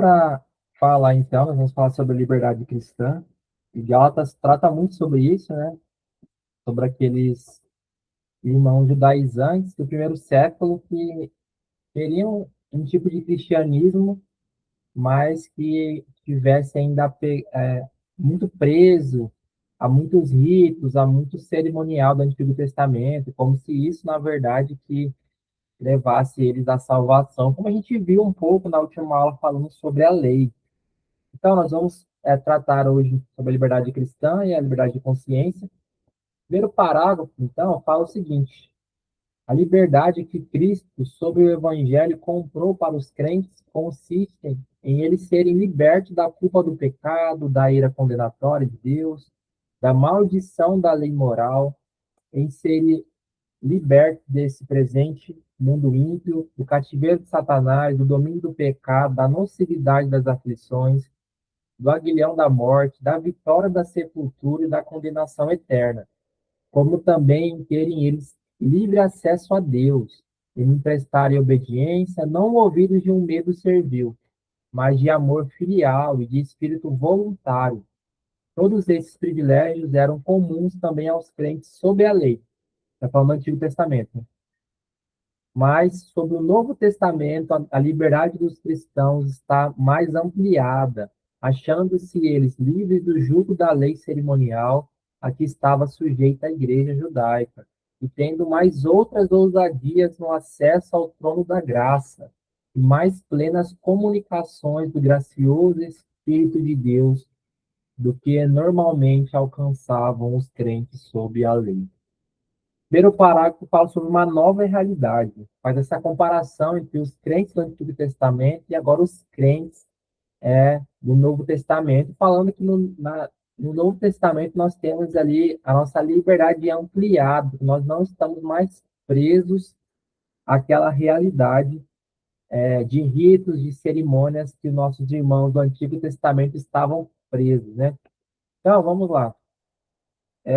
para falar, então, nós vamos falar sobre a liberdade cristã. E Gálatas trata muito sobre isso, né? Sobre aqueles irmãos judaizantes do primeiro século que queriam um tipo de cristianismo, mas que tivesse ainda muito preso a muitos ritos, a muito cerimonial do Antigo Testamento, como se isso, na verdade, que levasse eles à salvação, como a gente viu um pouco na última aula falando sobre a lei. Então, nós vamos tratar hoje sobre a liberdade cristã e a liberdade de consciência. O primeiro parágrafo, então, fala o seguinte: a liberdade que Cristo, sob o Evangelho, comprou para os crentes consiste em eles serem libertos da culpa do pecado, da ira condenatória de Deus, da maldição da lei moral, em serem libertos desse presente mundo ímpio, do cativeiro de Satanás, do domínio do pecado, da nocividade das aflições, do aguilhão da morte, da vitória da sepultura e da condenação eterna, como também em terem eles livre acesso a Deus, e me prestarem obediência, não movidos de um medo servil, mas de amor filial e de espírito voluntário. Todos esses privilégios eram comuns também aos crentes sob a lei, está falando do Antigo Testamento. Mas, sob o Novo Testamento, a liberdade dos cristãos está mais ampliada, achando-se eles livres do jugo da lei cerimonial a que estava sujeita a igreja judaica, e tendo mais outras ousadias no acesso ao trono da graça, e mais plenas comunicações do gracioso Espírito de Deus do que normalmente alcançavam os crentes sob a lei. Primeiro parágrafo fala sobre uma nova realidade, faz essa comparação entre os crentes do Antigo Testamento e agora os crentes do Novo Testamento, falando que no Novo Testamento nós temos ali a nossa liberdade ampliada, nós não estamos mais presos àquela realidade de ritos, de cerimônias que nossos irmãos do Antigo Testamento estavam presos, né? Então, vamos lá.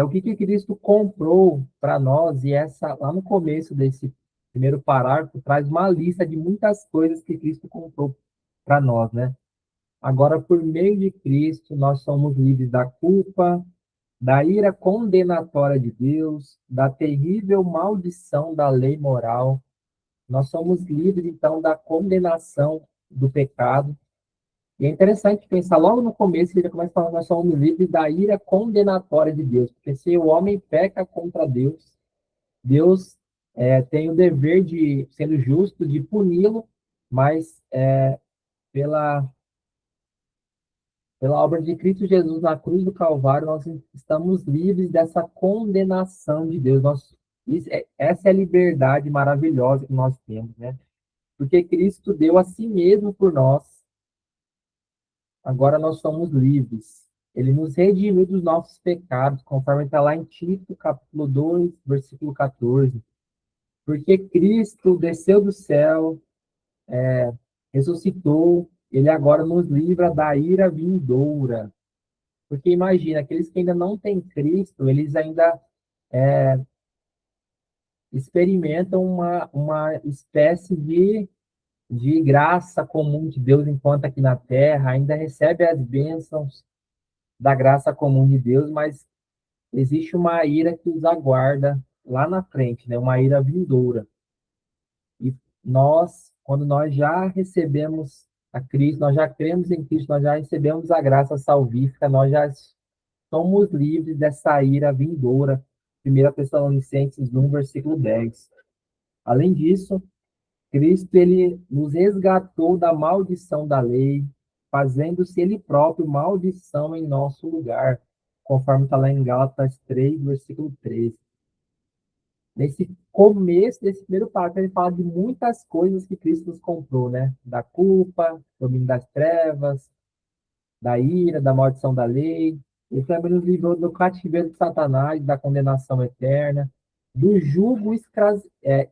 O que Cristo comprou para nós, e lá no começo desse primeiro parágrafo, traz uma lista de muitas coisas que Cristo comprou para nós, né? Agora, por meio de Cristo, nós somos livres da culpa, da ira condenatória de Deus, da terrível maldição da lei moral. Nós somos livres, então, da condenação do pecado. E é interessante pensar logo no começo, ele já começa falando que nós somos livres da ira condenatória de Deus, porque se o homem peca contra Deus, Deus tem o dever de, sendo justo, de puni-lo, mas pela, pela obra de Cristo Jesus na cruz do Calvário, nós estamos livres dessa condenação de Deus. Essa é a liberdade maravilhosa que nós temos, né? Porque Cristo deu a si mesmo por nós. Agora nós somos livres. Ele nos redimiu dos nossos pecados, conforme está lá em Tito, capítulo 2, versículo 14. Porque Cristo desceu do céu, ressuscitou, ele agora nos livra da ira vindoura. Porque imagina, aqueles que ainda não têm Cristo, eles ainda experimentam uma espécie de graça comum de Deus enquanto aqui na Terra, ainda recebe as bênçãos da graça comum de Deus, mas existe uma ira que os aguarda lá na frente, né? Uma ira vindoura. E nós, quando nós já recebemos a Cristo, nós já cremos em Cristo, nós já recebemos a graça salvífica, nós já somos livres dessa ira vindoura. 1 Tessalonicenses 1, versículo 10. Além disso, Cristo ele nos resgatou da maldição da lei, fazendo-se ele próprio maldição em nosso lugar, conforme está lá em Gálatas 3, versículo 13. Nesse começo desse primeiro parágrafo, ele fala de muitas coisas que Cristo nos comprou, né? Da culpa, do domínio das trevas, da ira, da maldição da lei. Ele também nos livrou do cativeiro de Satanás, da condenação eterna, do jugo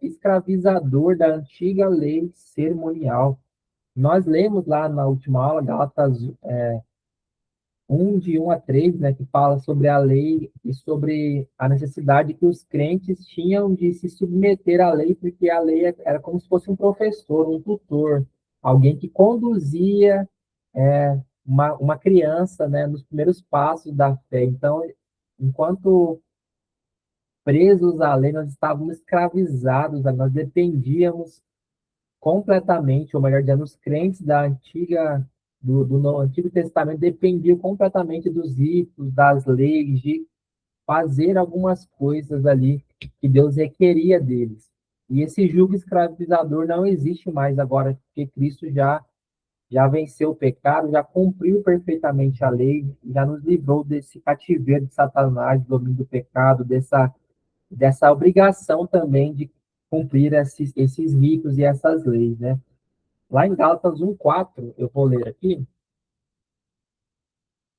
escravizador da antiga lei cerimonial. Nós lemos lá na última aula, Gálatas 1, de 1 a 3, né, que fala sobre a lei e sobre a necessidade que os crentes tinham de se submeter à lei, porque a lei era como se fosse um professor, um tutor, alguém que conduzia uma criança, né, nos primeiros passos da fé. Então, enquanto presos à lei, nós estávamos escravizados, nós dependíamos completamente, ou melhor dizendo, os crentes do Antigo Testamento dependiam completamente dos ritos, das leis, de fazer algumas coisas ali que Deus requeria deles. E esse jugo escravizador não existe mais agora, porque Cristo já venceu o pecado, já cumpriu perfeitamente a lei, já nos livrou desse cativeiro de Satanás, do domínio do pecado, dessa obrigação também de cumprir esses ritos e essas leis, né? Lá em Gálatas 1:4, eu vou ler aqui,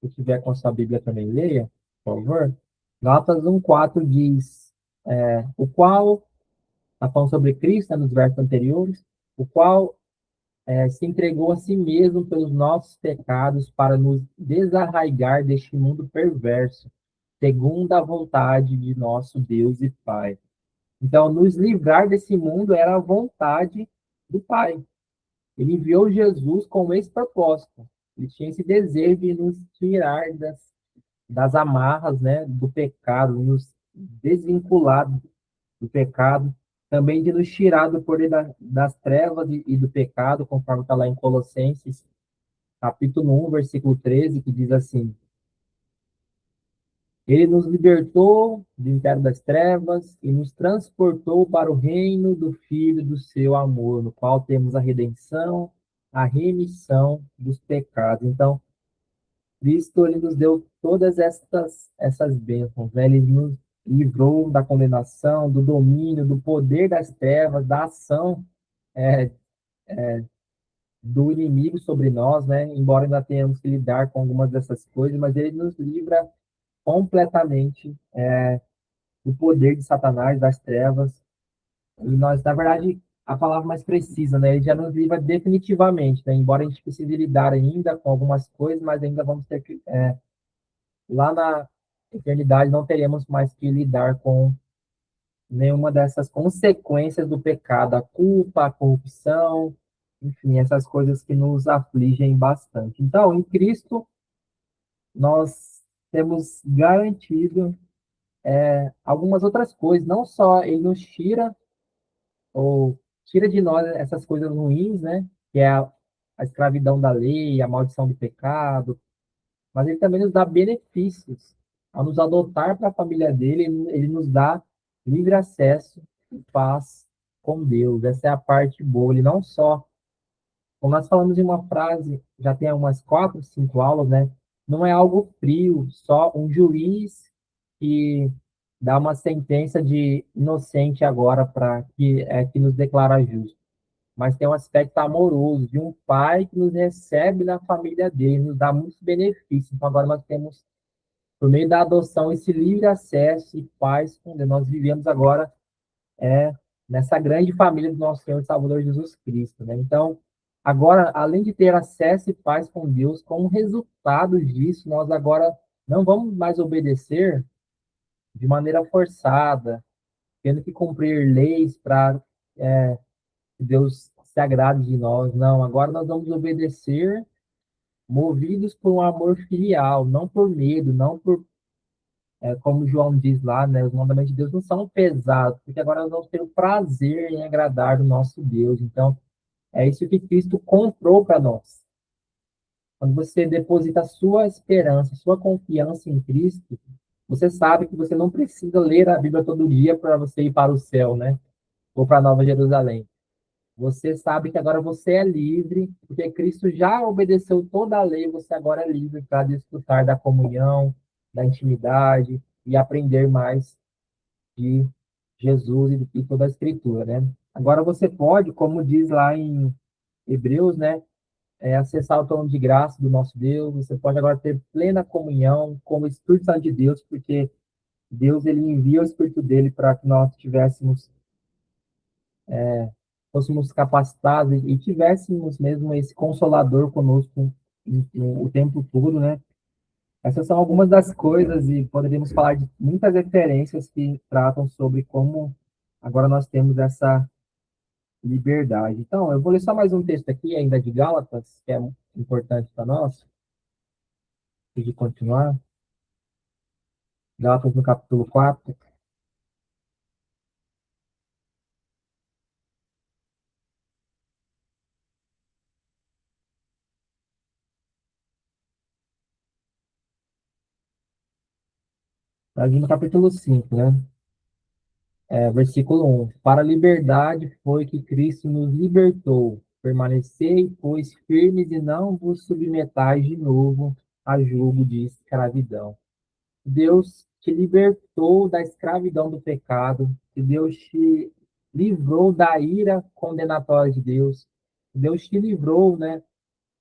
se tiver com a sua Bíblia também leia, por favor. Gálatas 1:4 diz, o qual, está falando sobre Cristo, né, nos versos anteriores, o qual se entregou a si mesmo pelos nossos pecados para nos desarraigar deste mundo perverso, segundo a vontade de nosso Deus e Pai. Então, nos livrar desse mundo era a vontade do Pai. Ele enviou Jesus com esse propósito. Ele tinha esse desejo de nos tirar das amarras, né, do pecado, nos desvincular do pecado, também de nos tirar do poder das trevas e do pecado, conforme está lá em Colossenses, capítulo 1, versículo 13, que diz assim: Ele nos libertou do império das trevas e nos transportou para o reino do Filho do seu amor, no qual temos a redenção, a remissão dos pecados. Então, Cristo ele nos deu todas essas bênçãos, né? Ele nos livrou da condenação, do domínio, do poder das trevas, da ação é, do inimigo sobre nós, né? Embora ainda tenhamos que lidar com algumas dessas coisas, mas ele nos livra completamente do poder de Satanás, das trevas. E nós, na verdade, a palavra mais precisa, né? Ele já nos livra definitivamente, né? Embora a gente precise lidar ainda com algumas coisas, mas ainda vamos ter que lá na eternidade não teremos mais que lidar com nenhuma dessas consequências do pecado, a culpa, a corrupção, enfim, essas coisas que nos afligem bastante. Então, em Cristo, nós temos garantido algumas outras coisas, não só ele nos tira ou tira de nós essas coisas ruins, né? Que é a escravidão da lei, a maldição do pecado, mas ele também nos dá benefícios. Ao nos adotar para a família dele, ele nos dá livre acesso e paz com Deus. Essa é a parte boa. Ele não só, como nós falamos em uma frase, já tem umas 4, 5 aulas, né? Não é algo frio, só um juiz que dá uma sentença de inocente agora para que nos declara justo, mas tem um aspecto amoroso de um pai que nos recebe na família dele, nos dá muitos benefícios. Então, agora nós temos, por meio da adoção, esse livre acesso e paz com Deus. Nós vivemos agora nessa grande família do nosso Senhor e Salvador Jesus Cristo, né? Então, agora, além de ter acesso e paz com Deus, como resultado disso, nós agora não vamos mais obedecer de maneira forçada, tendo que cumprir leis para que Deus se agrade de nós. Não, agora nós vamos obedecer movidos por um amor filial, não por medo, não por, como João diz lá, né, os mandamentos de Deus não são pesados, porque agora nós vamos ter o prazer em agradar o nosso Deus. Então, é isso que Cristo comprou para nós. Quando você deposita a sua esperança, sua confiança em Cristo, você sabe que você não precisa ler a Bíblia todo dia para você ir para o céu, né? Ou para a Nova Jerusalém. Você sabe que agora você é livre, porque Cristo já obedeceu toda a lei, você agora é livre para desfrutar da comunhão, da intimidade e aprender mais de Jesus e toda a Escritura, né? Agora você pode, como diz lá em Hebreus, né, acessar o trono de graça do nosso Deus, você pode agora ter plena comunhão com o Espírito Santo de Deus, porque Deus ele envia o Espírito dele para que nós fôssemos capacitados e tivéssemos mesmo esse consolador conosco o tempo todo, né? Essas são algumas das coisas e poderíamos falar de muitas referências que tratam sobre como agora nós temos essa liberdade. Então, eu vou ler só mais um texto aqui, ainda de Gálatas, que é importante para nós, antes de continuar. Gálatas no capítulo 4. Mas no capítulo 5, né? Versículo 1. Para a liberdade foi que Cristo nos libertou. Permanecei, pois, firmes e não vos submetais de novo a julgo de escravidão. Deus te libertou da escravidão do pecado, que Deus te livrou da ira condenatória de Deus, que Deus te livrou, né,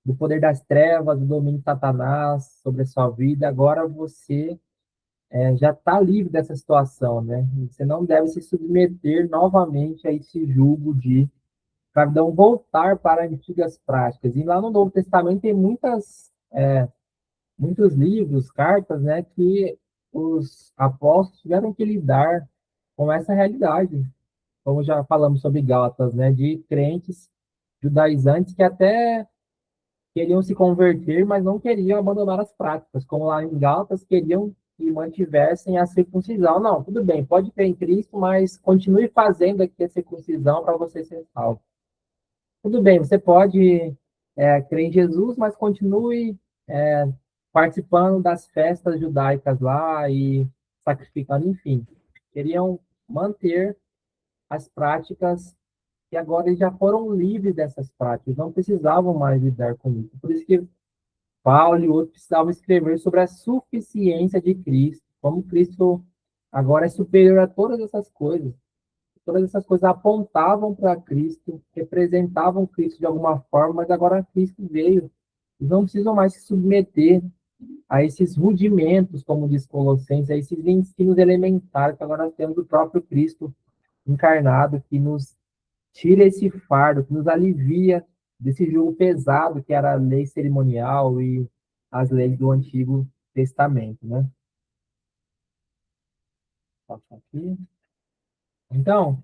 do poder das trevas, do domínio de Satanás sobre a sua vida. Agora você já está livre dessa situação, né? Você não deve se submeter novamente a esse jugo de escravidão, voltar para antigas práticas. E lá no Novo Testamento tem muitos livros, cartas, né, que os apóstolos tiveram que lidar com essa realidade, como já falamos sobre Gálatas, né, de crentes judaizantes que até queriam se converter, mas não queriam abandonar as práticas, como lá em Gálatas queriam que mantivessem a circuncisão. Não, tudo bem, pode crer em Cristo, mas continue fazendo aqui a circuncisão para você ser salvo. Tudo bem, você pode crer em Jesus, mas continue é, participando das festas judaicas lá e sacrificando, enfim. Queriam manter as práticas e agora eles já foram livres dessas práticas, não precisavam mais lidar com isso. Por isso que Paulo e outros precisavam escrever sobre a suficiência de Cristo, como Cristo agora é superior a todas essas coisas. Todas essas coisas apontavam para Cristo, representavam Cristo de alguma forma, mas agora Cristo veio. Eles não precisam mais se submeter a esses rudimentos, como diz Colossenses, a esses ensinos elementares que agora temos do próprio Cristo encarnado, que nos tira esse fardo, que nos alivia desse jugo pesado que era a lei cerimonial e as leis do Antigo Testamento, né? Passar aqui. Então,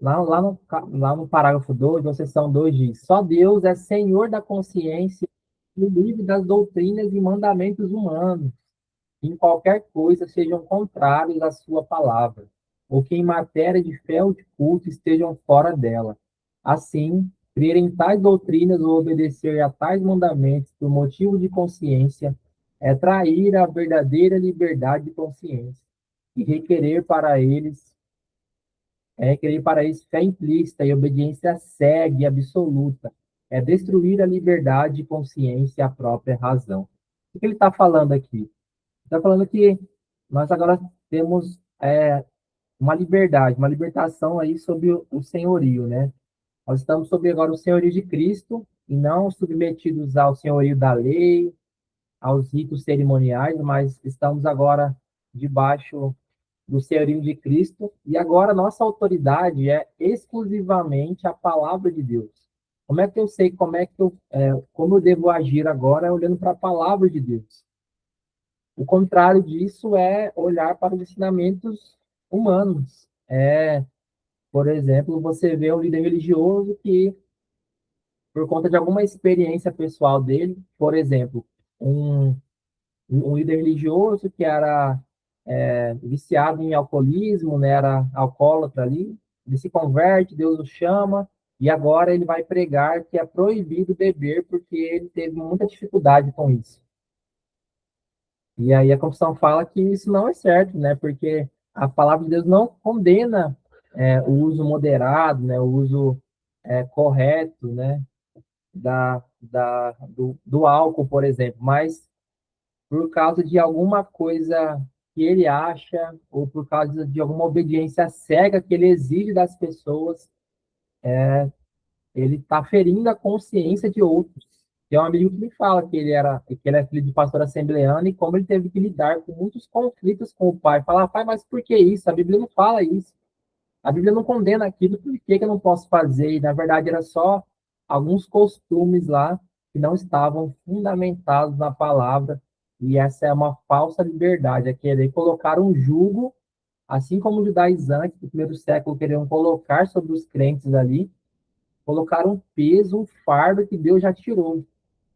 lá no parágrafo 2, na seção 2 diz: só Deus é senhor da consciência e livre das doutrinas e mandamentos humanos, que em qualquer coisa sejam contrários à sua palavra, ou que em matéria de fé ou de culto estejam fora dela. Assim, crer em tais doutrinas ou obedecer a tais mandamentos por motivo de consciência é trair a verdadeira liberdade de consciência e requerer para isso fé implícita e obediência cega e absoluta. É destruir a liberdade de consciência e a própria razão. O que ele está falando aqui? Está falando que nós agora temos uma liberdade, uma libertação aí sobre o senhorio, né? Nós estamos sob agora o senhorio de Cristo e não submetidos ao senhorio da lei, aos ritos cerimoniais, mas estamos agora debaixo do senhorio de Cristo e agora nossa autoridade é exclusivamente a palavra de Deus. Como é que eu sei como eu devo agir agora olhando para a palavra de Deus? O contrário disso é olhar para os ensinamentos humanos. Por exemplo, você vê um líder religioso que, por conta de alguma experiência pessoal dele, por exemplo, um, um líder religioso que era viciado em alcoolismo, né, era alcoólatra ali, ele se converte, Deus o chama, e agora ele vai pregar que é proibido beber porque ele teve muita dificuldade com isso. E aí a confissão fala que isso não é certo, né? Porque a palavra de Deus não condena o uso moderado, né? O uso correto, né? Do álcool, por exemplo. Mas por causa de alguma coisa que ele acha, ou por causa de alguma obediência cega que ele exige das pessoas, ele está ferindo a consciência de outros. Tem um amigo que me fala que ele é filho de pastor assembleano e como ele teve que lidar com muitos conflitos com o pai. Fala, pai, mas por que isso? A Bíblia não fala isso. A Bíblia não condena aquilo, por que eu não posso fazer? E, na verdade, era só alguns costumes lá que não estavam fundamentados na palavra. E essa é uma falsa liberdade, é querer colocar um jugo, assim como os judaizantes do primeiro século queriam colocar sobre os crentes ali, colocar um peso, um fardo que Deus já tirou.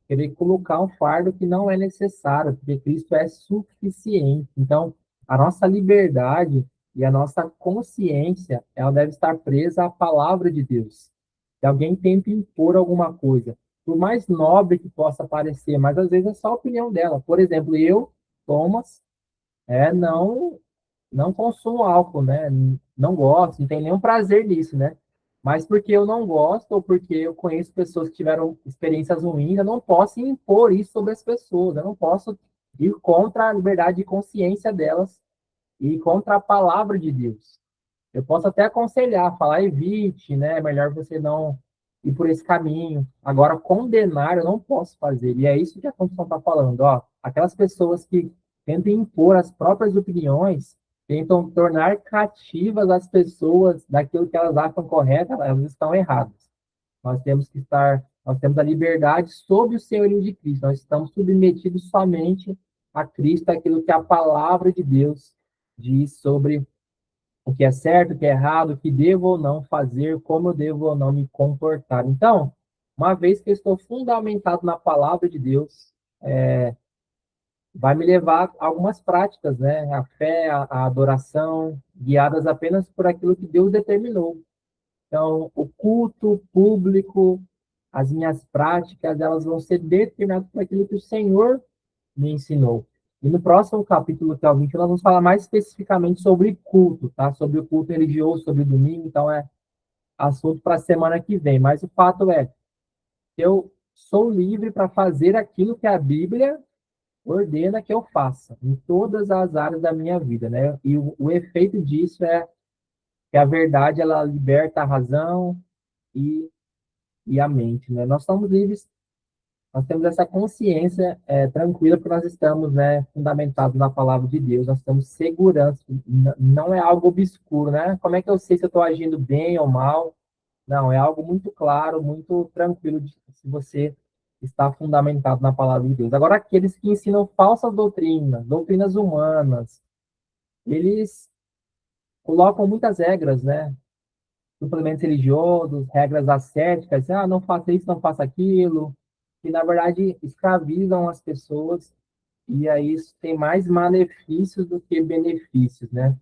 Querer colocar um fardo que não é necessário, porque Cristo é suficiente. Então, a nossa liberdade e a nossa consciência, ela deve estar presa à palavra de Deus. Se alguém tenta impor alguma coisa, por mais nobre que possa parecer, mas às vezes é só a opinião dela. Por exemplo, eu, Thomas, não consumo álcool, né? Não gosto, não tenho nenhum prazer nisso, né? Mas porque eu não gosto ou porque eu conheço pessoas que tiveram experiências ruins, eu não posso impor isso sobre as pessoas, eu não posso ir contra a liberdade de consciência delas e contra a palavra de Deus. Eu posso até aconselhar, falar, evite, né? É melhor você não ir por esse caminho. Agora, condenar eu não posso fazer. E é isso que a Constituição está falando. Ó, aquelas pessoas que tentam impor as próprias opiniões, tentam tornar cativas as pessoas daquilo que elas acham correto, elas estão erradas. Nós temos a liberdade sob o senhorio de Cristo. Nós estamos submetidos somente a Cristo, aquilo que a palavra de Deus diz sobre o que é certo, o que é errado, o que devo ou não fazer, como eu devo ou não me comportar. Então, uma vez que eu estou fundamentado na palavra de Deus, vai me levar a algumas práticas, né? A fé, a adoração, guiadas apenas por aquilo que Deus determinou. Então, o culto público, as minhas práticas, elas vão ser determinadas por aquilo que o Senhor me ensinou. E no próximo capítulo, que é o 21, nós vamos falar mais especificamente sobre culto, tá? Sobre o culto religioso, sobre o domingo, então é assunto para a semana que vem. Mas o fato é que eu sou livre para fazer aquilo que a Bíblia ordena que eu faça, em todas as áreas da minha vida, né? E o efeito disso é que a verdade, ela liberta a razão e, e a mente, né? Nós somos livres. Nós temos essa consciência tranquila porque nós estamos, né, fundamentados na palavra de Deus, nós temos segurança, não é algo obscuro, né? Como é que eu sei se eu estou agindo bem ou mal? Não, é algo muito claro, muito tranquilo se você está fundamentado na palavra de Deus. Agora, aqueles que ensinam falsas doutrinas, doutrinas humanas, eles colocam muitas regras, né? Suplementos religiosos, regras ascéticas, não faça isso, não faça aquilo, que na verdade escravizam as pessoas, e aí isso tem mais malefícios do que benefícios, né?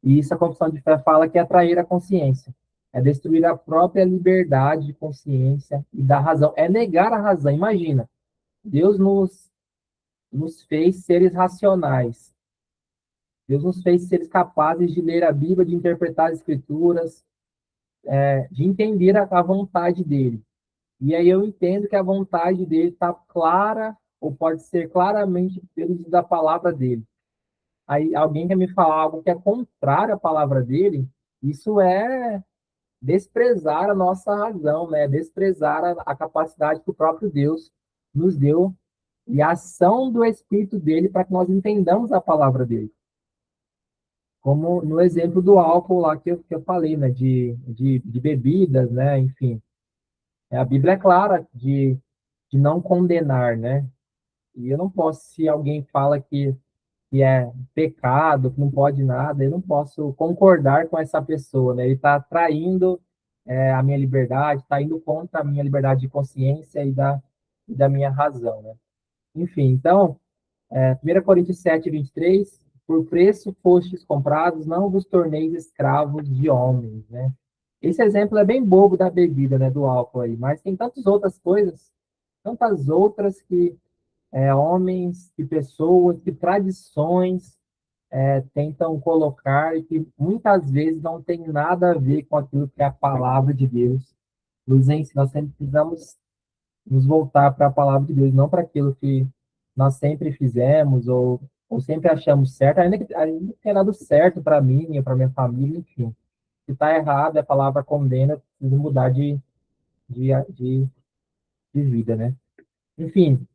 E isso a confissão de fé fala que é atrair a consciência, é destruir a própria liberdade de consciência e da razão, é negar a razão. Imagina, Deus nos fez seres racionais, Deus nos fez seres capazes de ler a Bíblia, de interpretar as Escrituras, de entender a vontade dele. E aí eu entendo que a vontade dele está clara, ou pode ser claramente deduzida da palavra dele. Aí alguém quer me falar algo que é contrário à palavra dele, isso é desprezar a nossa razão, né? Desprezar a capacidade que o próprio Deus nos deu e a ação do Espírito dele para que nós entendamos a palavra dele. Como no exemplo do álcool lá que eu falei, né? De bebidas, né? Enfim, a Bíblia é clara de não condenar, né? E eu não posso, se alguém fala que é pecado, que não pode nada, eu não posso concordar com essa pessoa, né? Ele está traindo a minha liberdade, está indo contra a minha liberdade de consciência e da minha razão, né? Enfim, então, 1 Coríntios 7, 23, por preço fostes comprados, não vos torneis escravos de homens, né? Esse exemplo é bem bobo da bebida, né, do álcool aí, mas tem tantas outras coisas, tantas outras que homens, que pessoas, que tradições tentam colocar e que muitas vezes não tem nada a ver com aquilo que é a palavra de Deus nos ensina. Nós sempre precisamos nos voltar para a palavra de Deus, não para aquilo que nós sempre fizemos ou sempre achamos certo, ainda que tenha dado certo para mim, para minha família, enfim. Se está errado, a palavra condena, eu preciso mudar de, de, de vida, né? Enfim,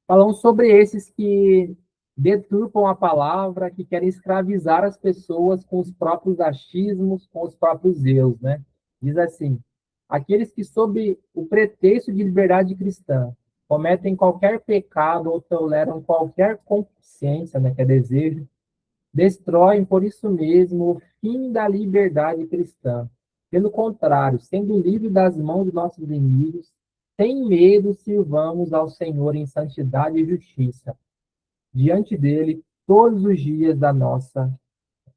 falamos sobre esses que deturpam a palavra, que querem escravizar as pessoas com os próprios achismos, com os próprios erros, né? Diz assim: aqueles que, sob o pretexto de liberdade cristã, cometem qualquer pecado ou toleram qualquer concupiscência, né, que é desejo, destroem por isso mesmo o fim da liberdade cristã, Pelo contrário, sendo livre das mãos dos nossos inimigos, sem medo sirvamos ao Senhor em santidade e justiça, diante dele todos os dias da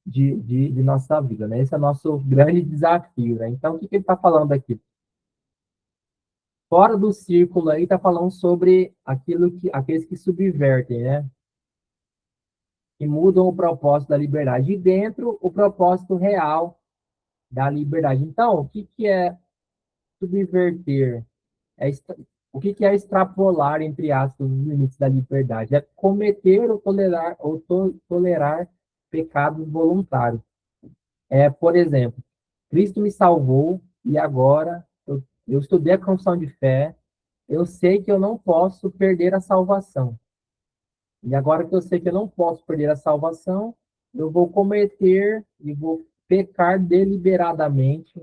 de nossa vida, né? Esse é o nosso grande desafio, né? Então, o que ele está falando aqui? Fora do círculo aí, está falando sobre aqueles que subvertem, né? Que mudam o propósito da liberdade. E dentro, o propósito real da liberdade. Então, o que, que é subverter? É, o que, que é extrapolar, entre aspas, os limites da liberdade? É cometer ou tolerar pecados voluntários. Por exemplo, Cristo me salvou e agora eu estudei a confissão de fé, eu sei que eu não posso perder a salvação. E agora que eu sei que eu não posso perder a salvação, eu vou cometer e vou pecar deliberadamente,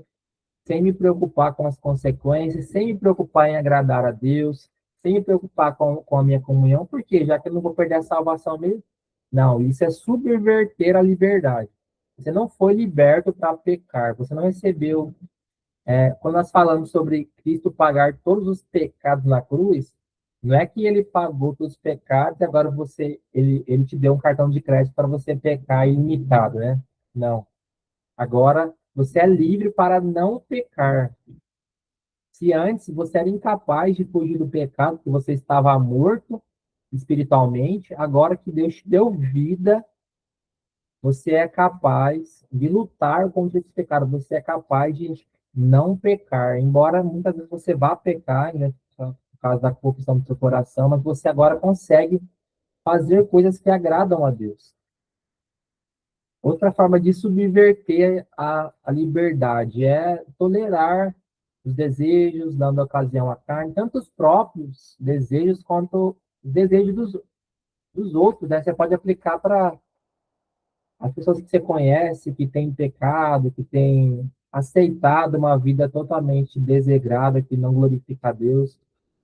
sem me preocupar com as consequências, sem me preocupar em agradar a Deus, sem me preocupar com a minha comunhão, porque já que eu não vou perder a salvação mesmo, não, isso é subverter a liberdade. Você não foi liberto para pecar, você não recebeu. Quando nós falamos sobre Cristo pagar todos os pecados na cruz, não é que ele pagou todos os pecados e agora ele te deu um cartão de crédito para você pecar ilimitado, né? Não. Agora você é livre para não pecar. Se antes você era incapaz de fugir do pecado, que você estava morto espiritualmente, agora que Deus te deu vida, você é capaz de lutar contra esse pecado, você é capaz de não pecar, embora muitas vezes você vá pecar, né, por causa da corrupção do seu coração, mas você agora consegue fazer coisas que agradam a Deus. Outra forma de subverter a liberdade é tolerar os desejos, dando ocasião à carne, tanto os próprios desejos quanto os desejos dos outros, né? Você pode aplicar para as pessoas que você conhece, que têm pecado, que têm aceitado uma vida totalmente desregrada, que não glorifica a Deus.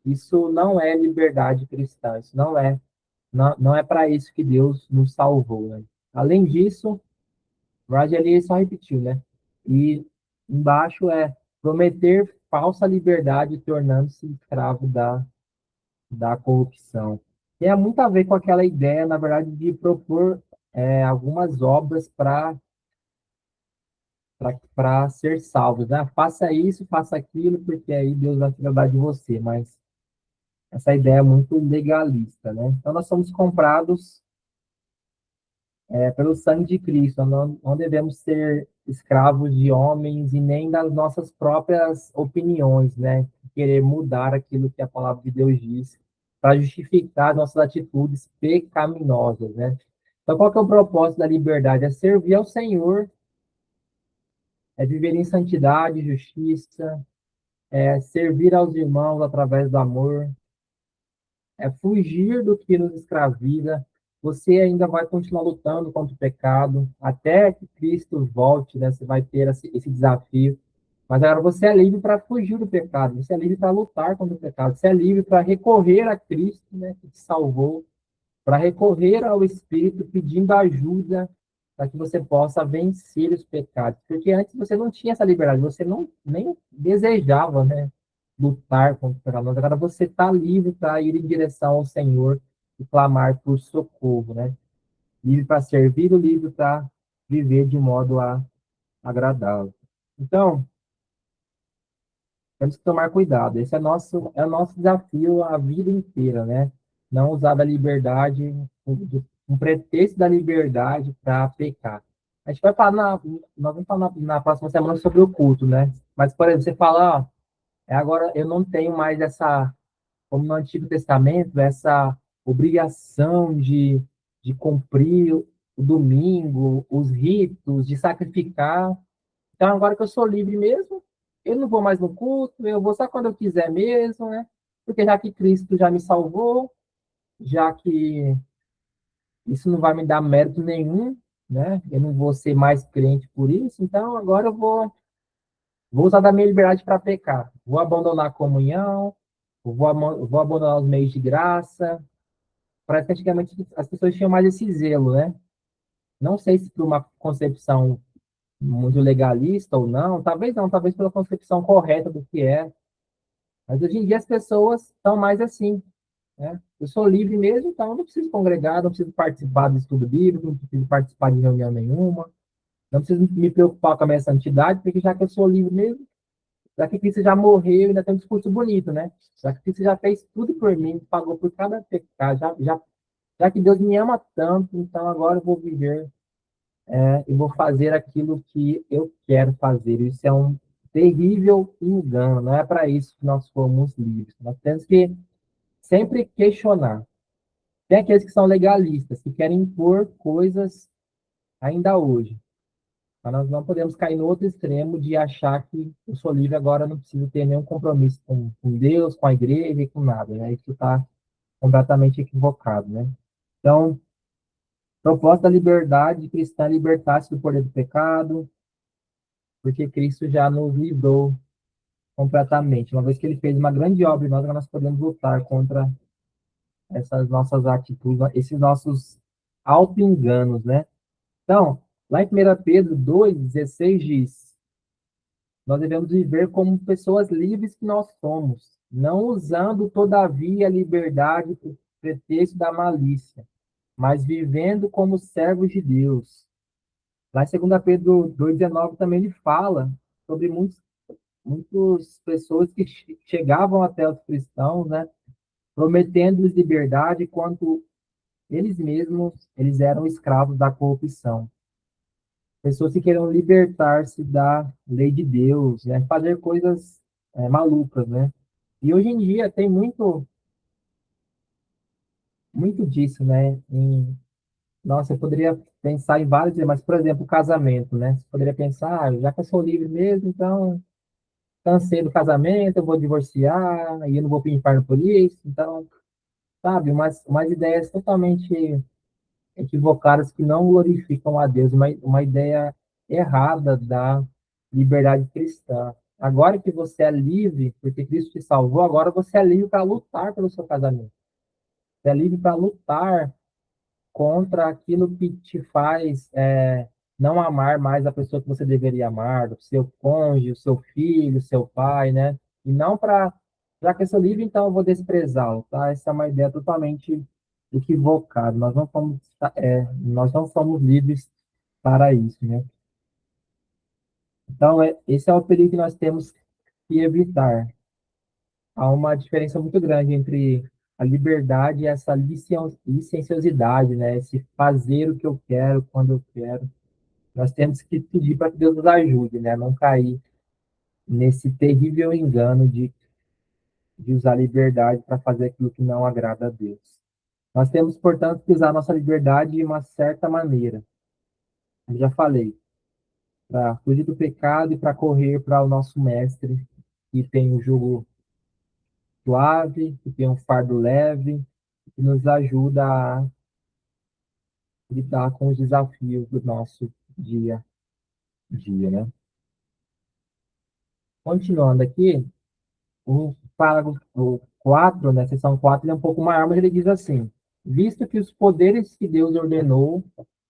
Isso não é liberdade cristã, isso não é para isso que Deus nos salvou, né? Além disso, Raj ali só repetiu, né? E embaixo é prometer falsa liberdade, tornando-se escravo da corrupção. Tem muito a ver com aquela ideia, na verdade, de propor algumas obras para ser salvos, né? Faça isso, faça aquilo, porque aí Deus vai se lembrar de você. Mas essa ideia é muito legalista, né? Então, nós somos comprados pelo sangue de Cristo. Não devemos ser escravos de homens e nem das nossas próprias opiniões, né? Querer mudar aquilo que a palavra de Deus diz para justificar nossas atitudes pecaminosas, né? Então, qual que é o propósito da liberdade? É servir ao Senhor, é viver em santidade, justiça, é servir aos irmãos através do amor, é fugir do que nos escraviza. Você ainda vai continuar lutando contra o pecado, até que Cristo volte, né? Você vai ter esse desafio. Mas agora você é livre para fugir do pecado, você é livre para lutar contra o pecado, você é livre para recorrer a Cristo, né, que te salvou, para recorrer ao Espírito pedindo ajuda para que você possa vencer os pecados. Porque antes você não tinha essa liberdade, você não nem desejava, né, lutar contra o pecado. Mas agora você está livre para ir em direção ao Senhor e clamar por socorro, né? Livre para servir, livre para viver de modo agradável. Então, temos que tomar cuidado. Esse é o nosso desafio a vida inteira, né? Não usar da liberdade, um pretexto da liberdade para pecar. A gente vai falar nós vamos falar na próxima semana sobre o culto, né? Mas, por exemplo, você fala, ó, agora eu não tenho mais essa, como no Antigo Testamento, essa obrigação de cumprir o domingo, os ritos, de sacrificar. Então, agora que eu sou livre mesmo, eu não vou mais no culto, eu vou só quando eu quiser mesmo, né? Porque já que Cristo já me salvou, já que isso não vai me dar mérito nenhum, né? Eu não vou ser mais crente por isso, então agora vou usar da minha liberdade para pecar. Vou abandonar a comunhão, vou abandonar os meios de graça. Parece que antigamente as pessoas tinham mais esse zelo, né? Não sei se por uma concepção muito legalista ou não, talvez pela concepção correta do que é. Mas hoje em dia as pessoas estão mais assim, né? Eu sou livre mesmo, então eu não preciso congregar, não preciso participar do estudo bíblico, não preciso participar de reunião nenhuma, não preciso me preocupar com a minha santidade, porque já que eu sou livre mesmo, já que Cristo já morreu, ainda tem um discurso bonito, né? Já que Cristo já fez tudo por mim, pagou por cada pecado, já que Deus me ama tanto, então agora eu vou viver e vou fazer aquilo que eu quero fazer. Isso é um terrível engano, não é para isso que nós fomos livres. Nós temos que sempre questionar. Tem aqueles que são legalistas, que querem impor coisas ainda hoje. Mas nós não podemos cair no outro extremo de achar que eu sou livre agora, não preciso ter nenhum compromisso com Deus, com a igreja e com nada, né? Isso está completamente equivocado, né? Então, proposta da liberdade cristã é libertar-se do poder do pecado, porque Cristo já nos livrou completamente. Uma vez que ele fez uma grande obra, nós podemos lutar contra essas nossas atitudes, esses nossos auto-enganos, né? Então, lá em 1 Pedro 2,16 diz: nós devemos viver como pessoas livres que nós somos, não usando, todavia, a liberdade por pretexto da malícia, mas vivendo como servos de Deus. Lá em 2 Pedro 2,19 também ele fala sobre muitas pessoas que chegavam até os cristãos, né, prometendo-lhes liberdade, enquanto eles mesmos eles eram escravos da corrupção. Pessoas que queriam libertar-se da lei de Deus, né? Fazer coisas malucas, né? E hoje em dia tem muito disso, né? Nossa, eu poderia pensar em vários, mas, por exemplo, o casamento, né? Você poderia pensar, já que eu sou livre mesmo, então cansei do casamento, eu vou divorciar, e eu não vou para o inferno por isso, então, sabe? Umas ideias totalmente equivocadas que não glorificam a Deus, uma ideia errada da liberdade cristã. Agora que você é livre, porque Cristo te salvou, agora você é livre para lutar pelo seu casamento. Você é livre para lutar contra aquilo que te faz não amar mais a pessoa que você deveria amar, o seu cônjuge, o seu filho, o seu pai, né? E não para, já que eu sou livre, então eu vou desprezá-lo, tá? Essa é uma ideia totalmente equivocada. Nós não somos livres para isso, né? Então, esse é o perigo que nós temos que evitar. Há uma diferença muito grande entre a liberdade e essa licenciosidade, né? Esse fazer o que eu quero, quando eu quero. Nós temos que pedir para que Deus nos ajude, né? Não cair nesse terrível engano de usar a liberdade para fazer aquilo que não agrada a Deus. Nós temos, portanto, que usar a nossa liberdade de uma certa maneira. Como já falei, para fugir do pecado e para correr para o nosso mestre, que tem um jugo suave, que tem um fardo leve, que nos ajuda a lidar com os desafios do nosso dia a dia, né? Continuando aqui, o parágrafo 4, né, seção 4, ele é um pouco maior, mas ele diz assim: visto que os poderes que Deus ordenou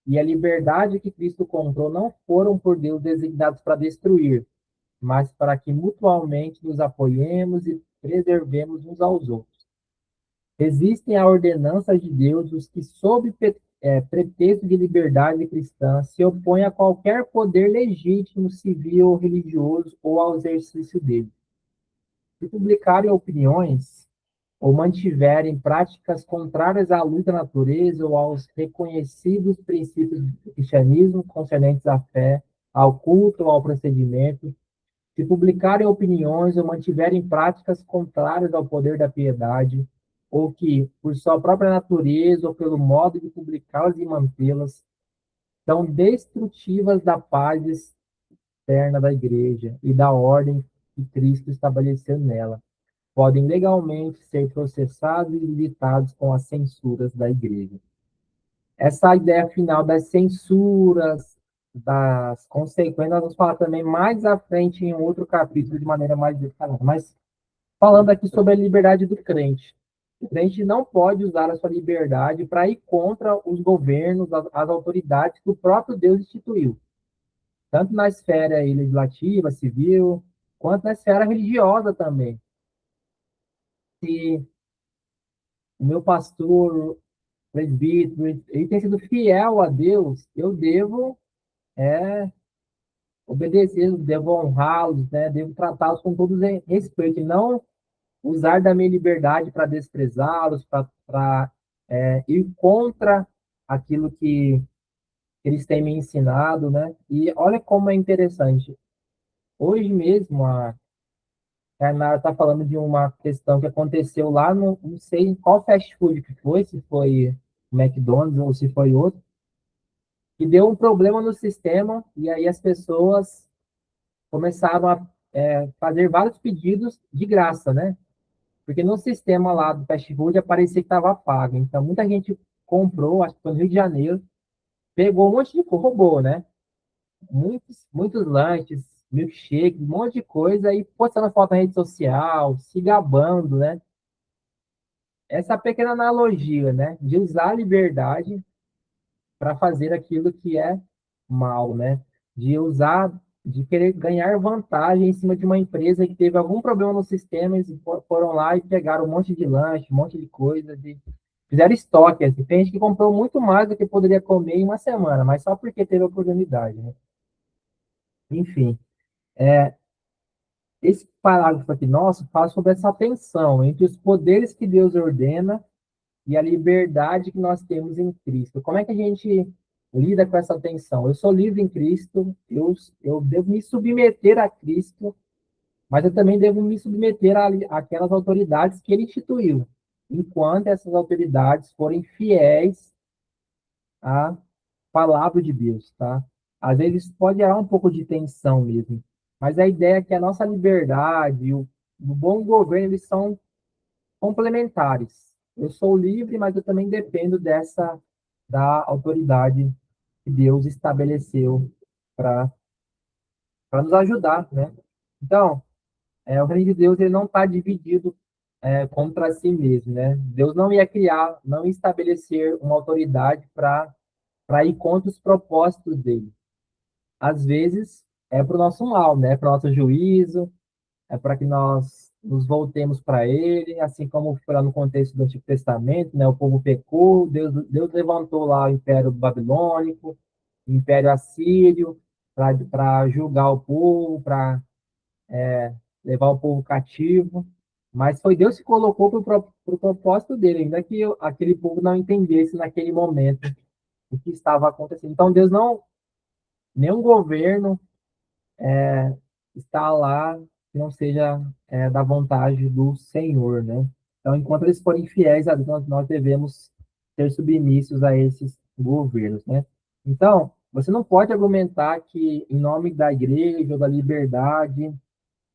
e a liberdade que Cristo comprou não foram por Deus designados para destruir, mas para que mutualmente nos apoiemos e preservemos uns aos outros. Resistem à ordenança de Deus os que, sob pretexto de liberdade cristã, se opõem a qualquer poder legítimo, civil ou religioso ou ao exercício dele. Se publicarem opiniões ou mantiverem práticas contrárias à luz da natureza ou aos reconhecidos princípios do cristianismo concernentes à fé, ao culto ou ao procedimento, se publicarem opiniões ou mantiverem práticas contrárias ao poder da piedade, ou que, por sua própria natureza ou pelo modo de publicá-las e mantê-las, são destrutivas da paz externa da igreja e da ordem que Cristo estabeleceu nela, podem legalmente ser processados e limitados com as censuras da igreja. Essa ideia final das censuras, das consequências, nós vamos falar também mais à frente em outro capítulo de maneira mais detalhada. Mas falando aqui sobre a liberdade do crente. O crente não pode usar a sua liberdade para ir contra os governos, as autoridades que o próprio Deus instituiu. tanto na esfera legislativa, civil, quanto na esfera religiosa também. Se o meu pastor, presbítero, ele tem sido fiel a Deus, eu devo obedecer, devo honrá-los, né? Devo tratá-los com todo respeito, e não usar da minha liberdade para desprezá-los, para ir contra aquilo que eles têm me ensinado, né? E olha como é interessante. Hoje mesmo, a Nara está falando de uma questão que aconteceu lá no, não sei em qual fast food que foi, se foi o McDonald's ou se foi outro, que deu um problema no sistema e aí as pessoas começaram a fazer vários pedidos de graça, né? Porque no sistema lá do fast food aparecia que estava pago. Então muita gente comprou, acho que foi no Rio de Janeiro, pegou um monte de coisa, roubou, né? Muitos lanches, milkshake, um monte de coisa, e postando foto na rede social, se gabando, né? Essa pequena analogia, né? De usar a liberdade para fazer aquilo que é mal, né? De usar, de querer ganhar vantagem em cima de uma empresa que teve algum problema no sistema, eles foram lá e pegaram um monte de lanche, um monte de coisa, fizeram estoque. Assim. Tem gente que comprou muito mais do que poderia comer em uma semana, mas só porque teve a oportunidade, né? Enfim, esse parágrafo aqui nosso fala sobre essa tensão entre os poderes que Deus ordena e a liberdade que nós temos em Cristo. Como é que a gente lida com essa tensão? Eu sou livre em Cristo, eu devo me submeter a Cristo, mas eu também devo me submeter àquelas autoridades que ele instituiu, enquanto essas autoridades forem fiéis à palavra de Deus, tá? Às vezes pode gerar um pouco de tensão mesmo, mas a ideia é que a nossa liberdade, o bom governo, eles são complementares. Eu sou livre, mas eu também dependo da autoridade que Deus estabeleceu para nos ajudar, né? Então, o reino de Deus ele não está dividido contra si mesmo, né? Deus não ia criar, não ia estabelecer uma autoridade para ir contra os propósitos dele. Às vezes é para o nosso mal, né? Para o nosso juízo, é para que nós nos voltemos para ele, assim como foi lá no contexto do Antigo Testamento, né? O povo pecou, Deus levantou lá o Império Babilônico, o Império Assírio, para julgar o povo, para levar o povo cativo. Mas foi Deus que colocou para o propósito dele, ainda que aquele povo não entendesse naquele momento o que estava acontecendo. Então, Deus não, nenhum governo está lá que não seja da vontade do Senhor, né? Então, enquanto eles forem fiéis a Deus, nós devemos ser submissos a esses governos, né? Então, você não pode argumentar que, em nome da igreja ou da liberdade,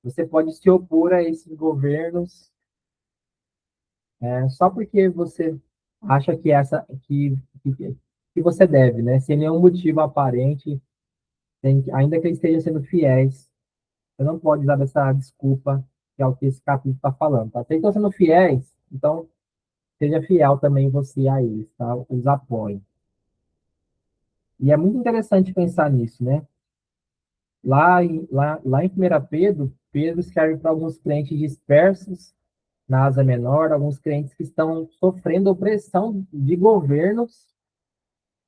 você pode se opor a esses governos só porque você acha que você deve, né? Sem nenhum motivo aparente, ainda que eles estejam sendo fiéis. Você não pode usar essa desculpa, que é o que esse capítulo está falando, tá? Se eles estão sendo fiéis, então seja fiel também você a eles, tá? Os apoie. E é muito interessante pensar nisso, né? Lá em 1 Pedro, Pedro escreve para alguns crentes dispersos na Ásia Menor, alguns crentes que estão sofrendo opressão de governos,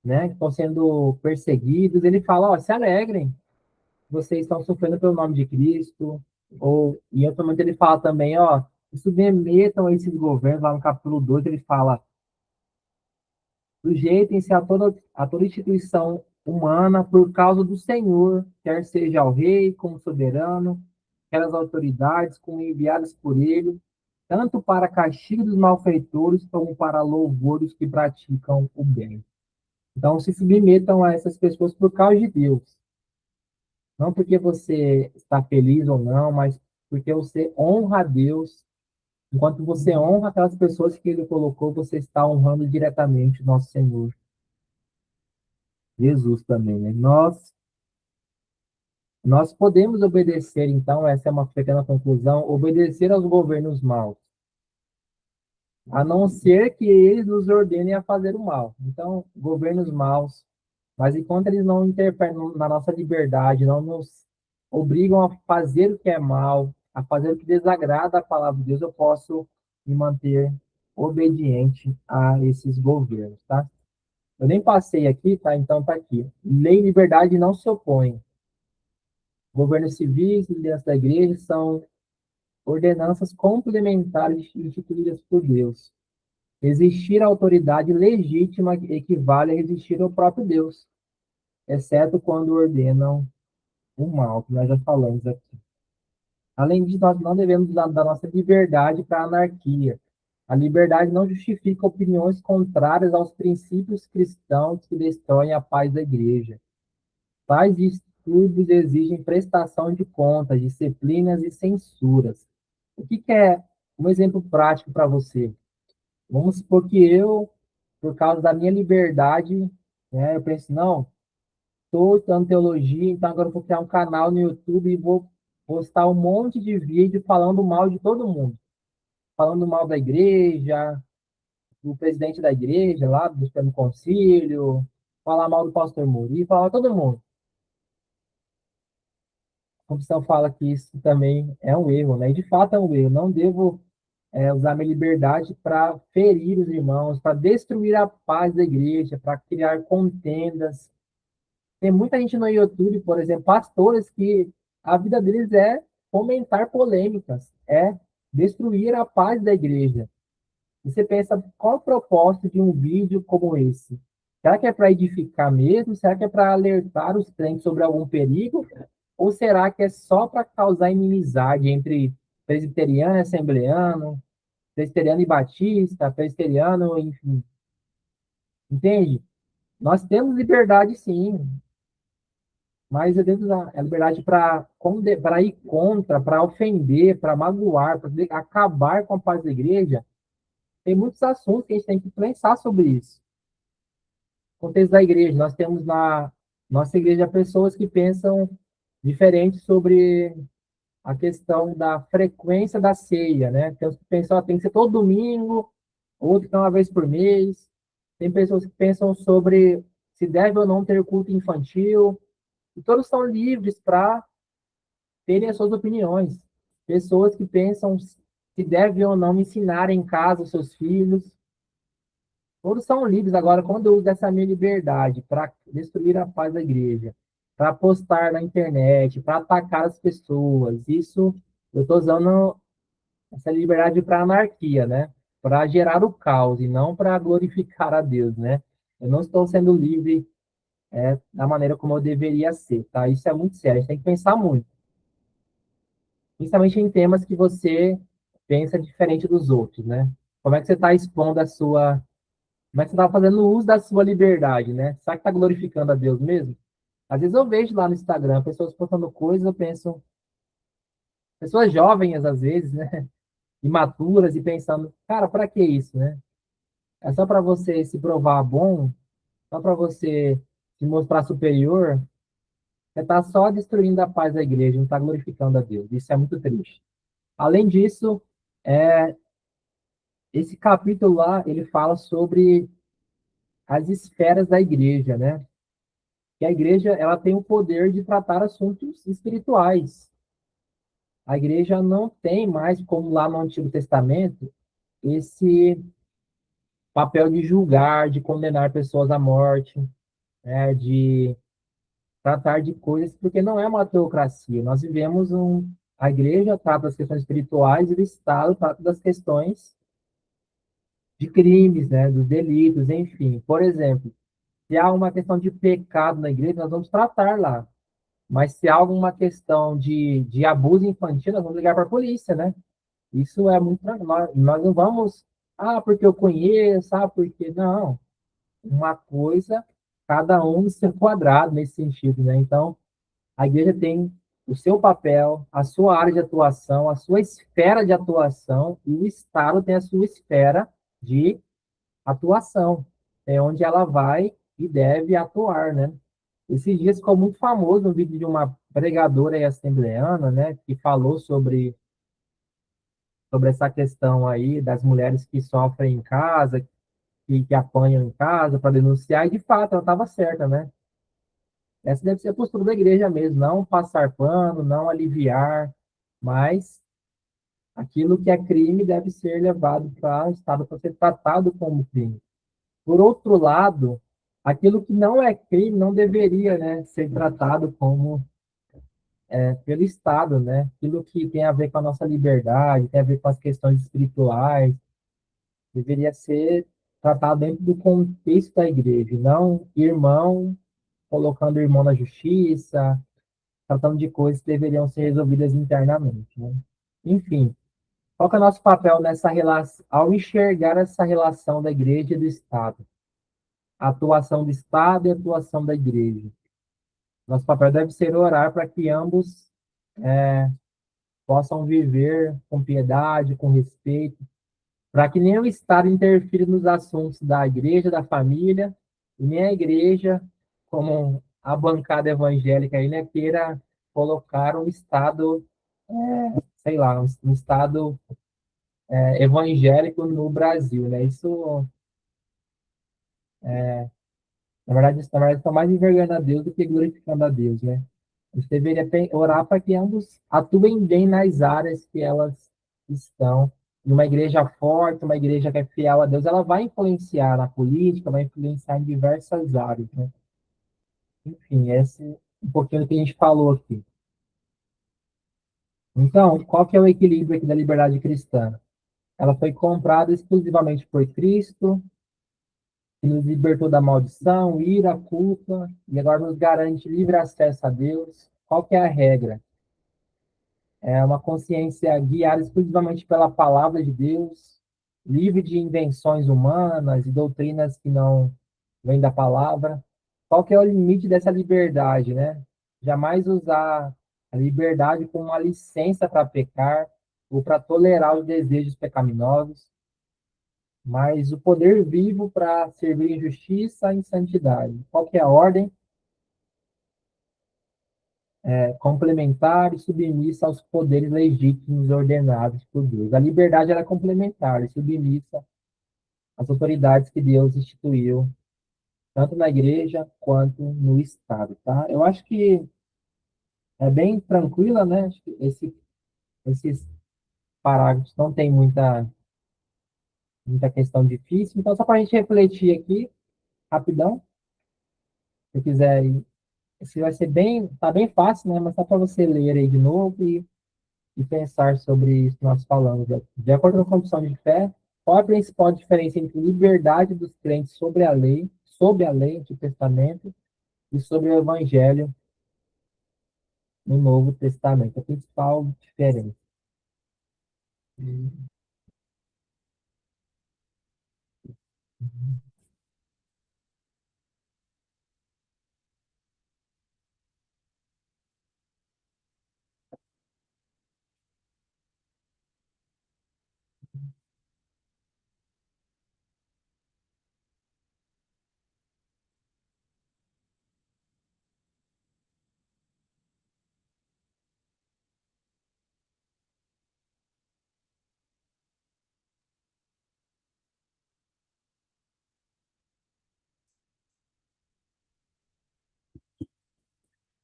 né? Que estão sendo perseguidos. Ele fala, ó, se alegrem, vocês estão sofrendo pelo nome de Cristo, ou em outro momento ele fala também, ó, se submetam a esses governos, lá no capítulo 2 ele fala, sujeitem-se a toda instituição humana por causa do Senhor, quer seja ao rei como soberano, quer as autoridades como enviadas por ele, tanto para castigo dos malfeitores como para louvor dos que praticam o bem. Então, se submetam a essas pessoas por causa de Deus. Não porque você está feliz ou não, mas porque você honra a Deus. Enquanto você honra aquelas pessoas que Ele colocou, você está honrando diretamente o nosso Senhor Jesus também, né? Nós podemos obedecer, então, essa é uma pequena conclusão, obedecer aos governos maus, a não ser que eles nos ordenem a fazer o mal. Então, governos maus, Mas enquanto eles não interferem na nossa liberdade, não nos obrigam a fazer o que é mal, a fazer o que desagrada a palavra de Deus, eu posso me manter obediente a esses governos, tá? Eu nem passei aqui, tá? Então tá aqui. Lei e liberdade não se opõem. Governos civis e liderança da igreja são ordenanças complementares instituídas por Deus. Existir autoridade legítima equivale a existir ao próprio Deus, exceto quando ordenam o mal, que nós já falamos aqui. Além disso, nós não devemos usar da nossa liberdade para a anarquia. A liberdade não justifica opiniões contrárias aos princípios cristãos que destroem a paz da igreja. Tais distúrbios exigem prestação de contas, disciplinas e censuras. O que é um exemplo prático para você? Vamos supor que eu, por causa da minha liberdade, né, eu penso, não, estou estudando teologia, então agora eu vou criar um canal no YouTube e vou postar um monte de vídeo falando mal de todo mundo. Falando mal da igreja, do presidente da igreja, lá do Supremo Concílio, falar mal do pastor Muri, falar mal de todo mundo. A Constituição fala que isso também é um erro, né? E de fato é um erro. Não devo usar minha liberdade para ferir os irmãos, para destruir a paz da igreja, para criar contendas. Tem muita gente no YouTube, por exemplo, pastores que a vida deles é fomentar polêmicas, é destruir a paz da igreja. E você pensa, qual o propósito de um vídeo como esse? Será que é para edificar mesmo? Será que é para alertar os crentes sobre algum perigo? Ou será que é só para causar inimizade entre presbiteriano e assembleano, presbiteriano e batista, presbiteriano, enfim? Entende? Nós temos liberdade, sim, mas é dentro da a liberdade para ir contra, para ofender, para magoar, para acabar com a paz da igreja. Tem muitos assuntos que a gente tem que pensar sobre isso. Contexto da igreja, nós temos na nossa igreja pessoas que pensam diferente sobre a questão da frequência da ceia, né? Tem uns que pensam que tem que ser todo domingo, outros que é uma vez por mês. Tem pessoas que pensam sobre se deve ou não ter culto infantil. E todos são livres para terem as suas opiniões. Pessoas que pensam se deve ou não ensinar em casa os seus filhos. Todos são livres. Agora, quando eu uso essa minha liberdade para destruir a paz da igreja, para postar na internet, para atacar as pessoas, isso eu estou usando essa liberdade para anarquia, né? Para gerar o caos e não para glorificar a Deus, né? Eu não estou sendo livre da maneira como eu deveria ser, tá? Isso é muito sério, a gente tem que pensar muito. Principalmente em temas que você pensa diferente dos outros, né? Como é que você está expondo a sua... Como é que você está fazendo uso da sua liberdade, né? Será que está glorificando a Deus mesmo? Às vezes eu vejo lá no Instagram pessoas postando coisas, eu penso... Pessoas jovens, às vezes, né? Imaturas e pensando, cara, para que isso, né? É só para você se provar bom, só para você se mostrar superior, você está só destruindo a paz da igreja, não está glorificando a Deus. Isso é muito triste. Além disso, é, esse capítulo lá, ele fala sobre as esferas da igreja, né? Que a igreja, ela tem o poder de tratar assuntos espirituais. A igreja não tem mais, como lá no Antigo Testamento, esse papel de julgar, de condenar pessoas à morte, né? De tratar de coisas, porque não é uma teocracia. Nós vivemos a igreja trata das questões espirituais e o Estado trata das questões de crimes, né, dos delitos, enfim. Por exemplo, se há uma questão de pecado na igreja, nós vamos tratar lá. Mas se há alguma questão de abuso infantil, nós vamos ligar para a polícia, né? Isso é muito. Nós não vamos. Ah, porque eu conheço, ah, porque. Não. Uma coisa, cada um no seu quadrado nesse sentido, né? Então, a igreja tem o seu papel, a sua área de atuação, a sua esfera de atuação, e o Estado tem a sua esfera de atuação, é onde ela vai e deve atuar, né? Esses dias ficou muito famoso um vídeo de uma pregadora e assembleana, né, que falou sobre essa questão aí das mulheres que sofrem em casa, que apanham em casa para denunciar, e de fato ela estava certa, né? Essa deve ser a postura da igreja mesmo, não passar pano, não aliviar, mas aquilo que é crime deve ser levado para o Estado para ser tratado como crime. Por outro lado, aquilo que não é crime não deveria, né, ser tratado como pelo Estado, né? Aquilo que tem a ver com a nossa liberdade, tem a ver com as questões espirituais, deveria ser tratado dentro do contexto da igreja, e não irmão colocando o irmão na justiça, tratando de coisas que deveriam ser resolvidas internamente, né? Enfim, qual que é o nosso papel nessa relação, ao enxergar essa relação da igreja e do Estado? A atuação do Estado e a atuação da igreja. Nosso papel deve ser orar para que ambos possam viver com piedade, com respeito, para que nem o Estado interfira nos assuntos da igreja, da família, e nem a igreja, como a bancada evangélica aí, né, queira colocar um Estado, sei lá, um Estado evangélico no Brasil, né? Isso, na verdade, está mais envergonhando a Deus do que glorificando a Deus, né? A gente deveria orar para que ambos atuem bem nas áreas que elas estão. E uma igreja forte, uma igreja que é fiel a Deus, ela vai influenciar na política, vai influenciar em diversas áreas, né? Enfim, esse é um pouquinho do que a gente falou aqui. Então, qual que é o equilíbrio aqui da liberdade cristã? Ela foi comprada exclusivamente por Cristo, que nos libertou da maldição, ira, culpa, e agora nos garante livre acesso a Deus. Qual que é a regra? É uma consciência guiada exclusivamente pela palavra de Deus, livre de invenções humanas e doutrinas que não vêm da palavra. Qual que é o limite dessa liberdade, né? Jamais usar a liberdade como uma licença para pecar ou para tolerar os desejos pecaminosos, mas o poder vivo para servir em justiça e em santidade. Qual que é a ordem? Complementar e submissa aos poderes legítimos ordenados por Deus. A liberdade ela é complementar e submissa às autoridades que Deus instituiu, tanto na igreja quanto no Estado, tá? Eu acho que é bem tranquila, né? Acho que esses parágrafos não tem muita questão difícil, então só para a gente refletir aqui, rapidão, se quiser, esse vai ser bem, tá bem fácil, né? Mas só para você ler aí de novo e pensar sobre isso que nós falamos. De acordo com a confissão de fé, qual a principal diferença entre liberdade dos crentes sobre a lei do Testamento e sobre o Evangelho no Novo Testamento? A principal diferença.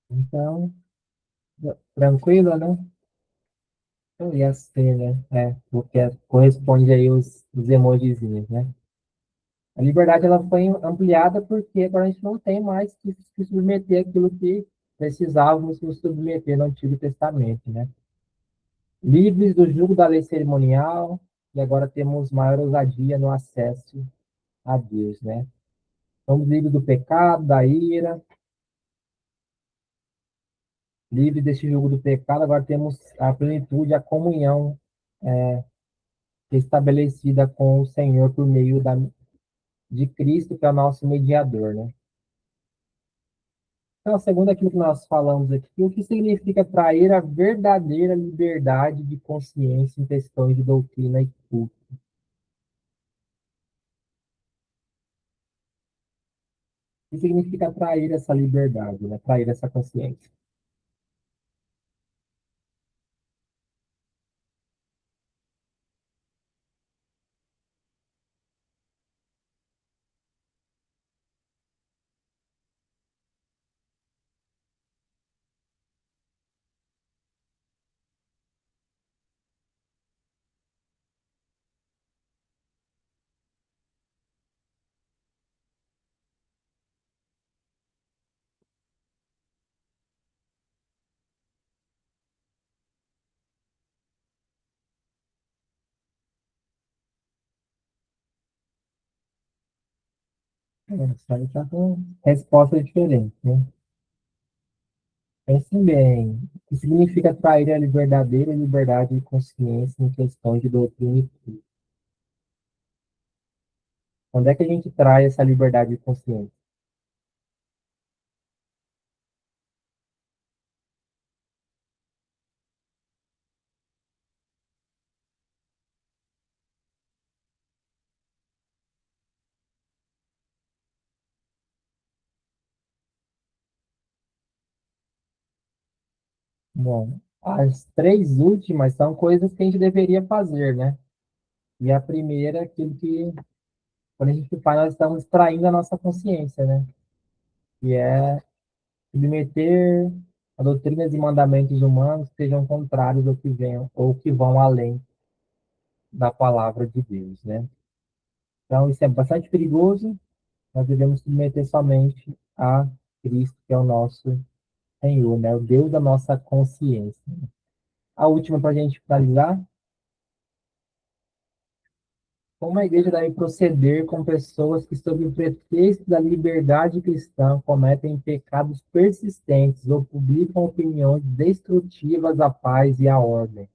Então, tranquilo, né? Eu ia ser, né? Porque corresponde aí os emojizinhos, né? A liberdade ela foi ampliada porque agora a gente não tem mais que se submeter àquilo que precisávamos nos submeter no Antigo Testamento, né? Livres do jugo da lei cerimonial, e agora temos maior ousadia no acesso a Deus, né? Somos livres do pecado, da ira, livres desse jugo do pecado, agora temos a plenitude, a comunhão estabelecida com o Senhor por meio de Cristo, que é o nosso mediador, né? Então, segundo aquilo que nós falamos aqui, o que significa trair a verdadeira liberdade de consciência em questões de doutrina e culto? O que significa trair essa liberdade, né? Trair essa consciência? Isso aí tá com resposta diferente, né? Pense bem, o que significa trair a verdadeira liberdade de consciência em questões de doutrina e fé? Quando é que a gente trai essa liberdade de consciência? Bom, as três últimas são coisas que a gente deveria fazer, né? E a primeira é aquilo que, quando a gente faz, nós estamos traindo a nossa consciência, né? Que é submeter a doutrinas e mandamentos humanos que sejam contrários ao que venham ou que vão além da palavra de Deus, né? Então, isso é bastante perigoso. Nós devemos submeter somente a Cristo, que é o nosso Senhor, né? O Deus da nossa consciência. A última, para a gente finalizar: como a igreja deve proceder com pessoas que, sob o pretexto da liberdade cristã, cometem pecados persistentes ou publicam opiniões destrutivas à paz e à ordem?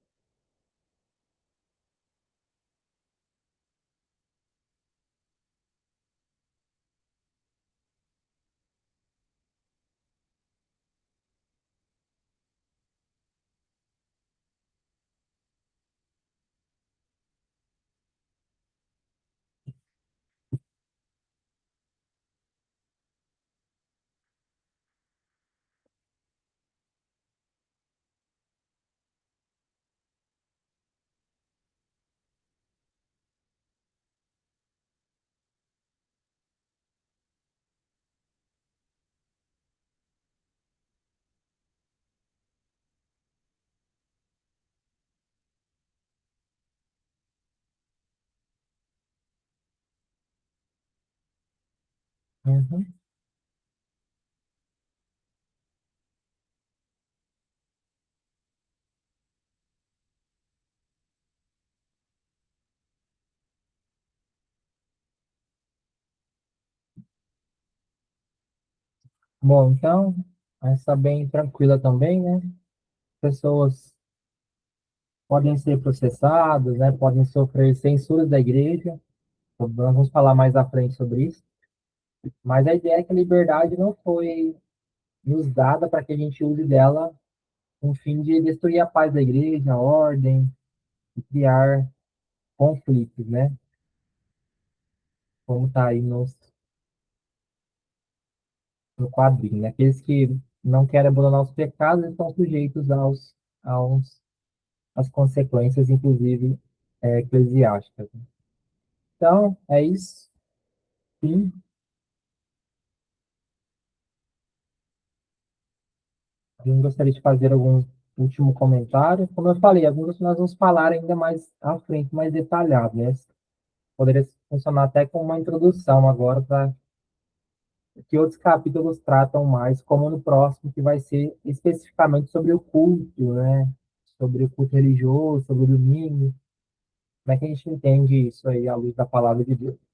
Uhum. Bom, então, essa bem tranquila também, né? Pessoas podem ser processadas, né? Podem sofrer censuras da igreja. Nós vamos falar mais à frente sobre isso. Mas a ideia é que a liberdade não foi nos dada para que a gente use dela com o fim de destruir a paz da igreja, a ordem, e criar conflitos, né? Como está aí no quadrinho, né? Aqueles que não querem abandonar os pecados estão sujeitos às consequências, inclusive eclesiásticas. Então, é isso. Sim, eu gostaria de fazer algum último comentário. Como eu falei, alguns nós vamos falar ainda mais à frente, mais detalhado, né? Poderia funcionar até como uma introdução agora para que outros capítulos tratam mais, como no próximo, que vai ser especificamente sobre o culto, né? Sobre o culto religioso, sobre o domingo. Como é que a gente entende isso aí à luz da palavra de Deus?